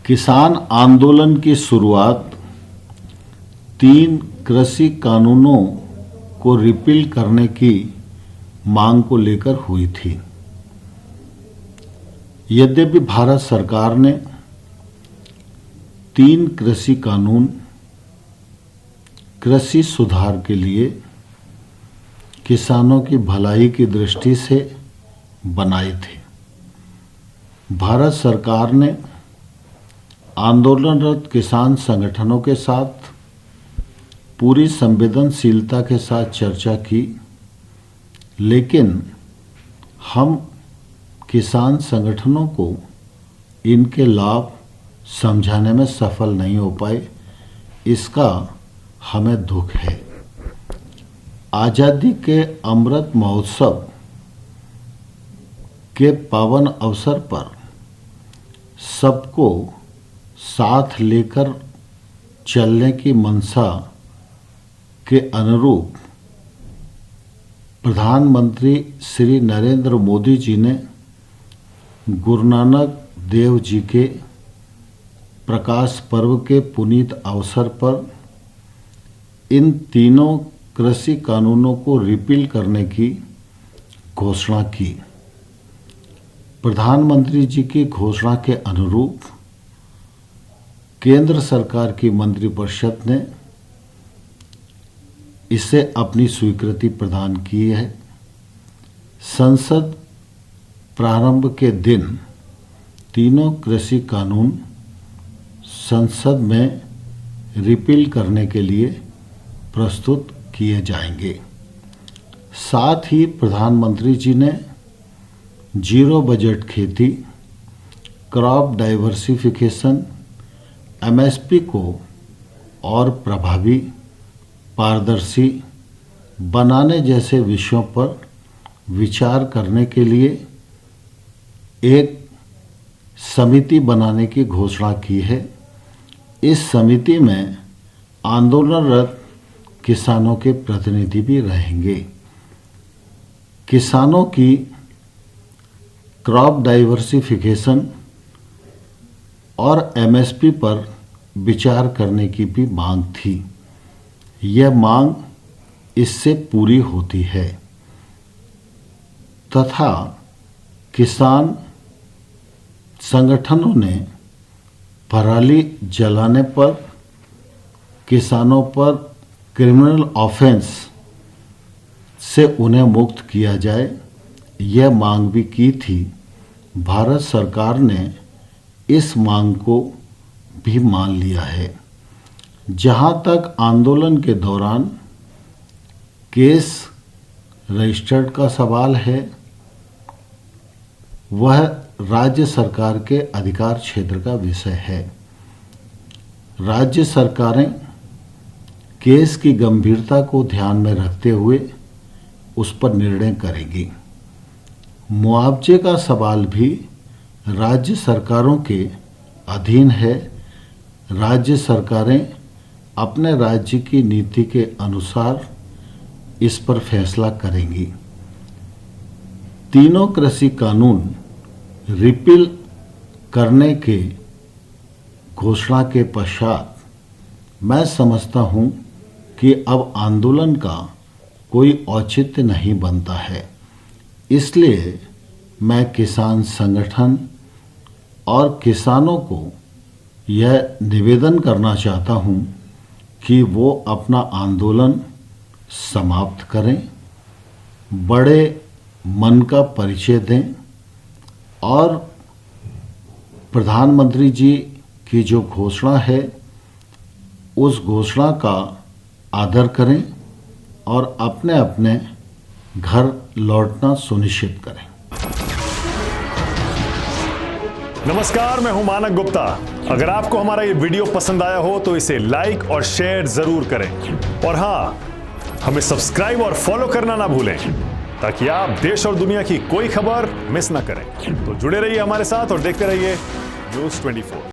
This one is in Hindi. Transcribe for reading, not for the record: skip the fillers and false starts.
किसान आंदोलन की शुरुआत 3 कृषि कानूनों को रिपील करने की मांग को लेकर हुई थी। यद्यपि भारत सरकार ने 3 कृषि कानून कृषि सुधार के लिए किसानों की भलाई की दृष्टि से बनाए थे, भारत सरकार ने आंदोलनरत किसान संगठनों के साथ पूरी संवेदनशीलता के साथ चर्चा की, लेकिन हम किसान संगठनों को इनके लाभ समझाने में सफल नहीं हो पाए। इसका हमें दुख है। आज़ादी के अमृत महोत्सव के पावन अवसर पर सबको साथ लेकर चलने की मंशा के अनुरूप प्रधानमंत्री श्री नरेंद्र मोदी जी ने गुरु नानक देव जी के प्रकाश पर्व के पुनीत अवसर पर इन तीनों कृषि कानूनों को रिपील करने की घोषणा की। प्रधानमंत्री जी की घोषणा के अनुरूप केंद्र सरकार की मंत्रिपरिषद ने इसे अपनी स्वीकृति प्रदान की है। संसद प्रारंभ के दिन तीनों कृषि कानून संसद में रिपील करने के लिए प्रस्तुत किए जाएंगे। साथ ही प्रधानमंत्री जी ने जीरो बजट खेती, क्रॉप डाइवर्सिफिकेशन, एमएसपी को और प्रभावी, पारदर्शी बनाने जैसे विषयों पर विचार करने के लिए एक समिति बनाने की घोषणा की है। इस समिति में आंदोलनरत किसानों के प्रतिनिधि भी रहेंगे। किसानों की क्रॉप डाइवर्सिफिकेशन और एमएसपी पर विचार करने की भी मांग थी। यह मांग इससे पूरी होती है तथा किसान संगठनों ने पराली जलाने पर किसानों पर क्रिमिनल ऑफेंस से उन्हें मुक्त किया जाए, यह मांग भी की थी। भारत सरकार ने इस मांग को भी मान लिया है। जहां तक आंदोलन के दौरान केस रजिस्टर्ड का सवाल है, वह राज्य सरकार के अधिकार क्षेत्र का विषय है। राज्य सरकारें केस की गंभीरता को ध्यान में रखते हुए उस पर निर्णय करेंगी। मुआवजे का सवाल भी राज्य सरकारों के अधीन है। राज्य सरकारें अपने राज्य की नीति के अनुसार इस पर फैसला करेंगी। तीनों कृषि कानून रिपील करने के घोषणा के पश्चात मैं समझता हूं कि अब आंदोलन का कोई औचित्य नहीं बनता है। इसलिए मैं किसान संगठन और किसानों को यह निवेदन करना चाहता हूं कि वो अपना आंदोलन समाप्त करें, बड़े मन का परिचय दें और प्रधानमंत्री जी की जो घोषणा है उस घोषणा का आदर करें और अपने अपने घर लौटना सुनिश्चित करें। नमस्कार, मैं हूं मानक गुप्ता। अगर आपको हमारा ये वीडियो पसंद आया हो तो इसे लाइक और शेयर जरूर करें और हाँ, हमें सब्सक्राइब और फॉलो करना ना भूलें ताकि आप देश और दुनिया की कोई खबर मिस ना करें। तो जुड़े रहिए हमारे साथ और देखते रहिए न्यूज़ 24।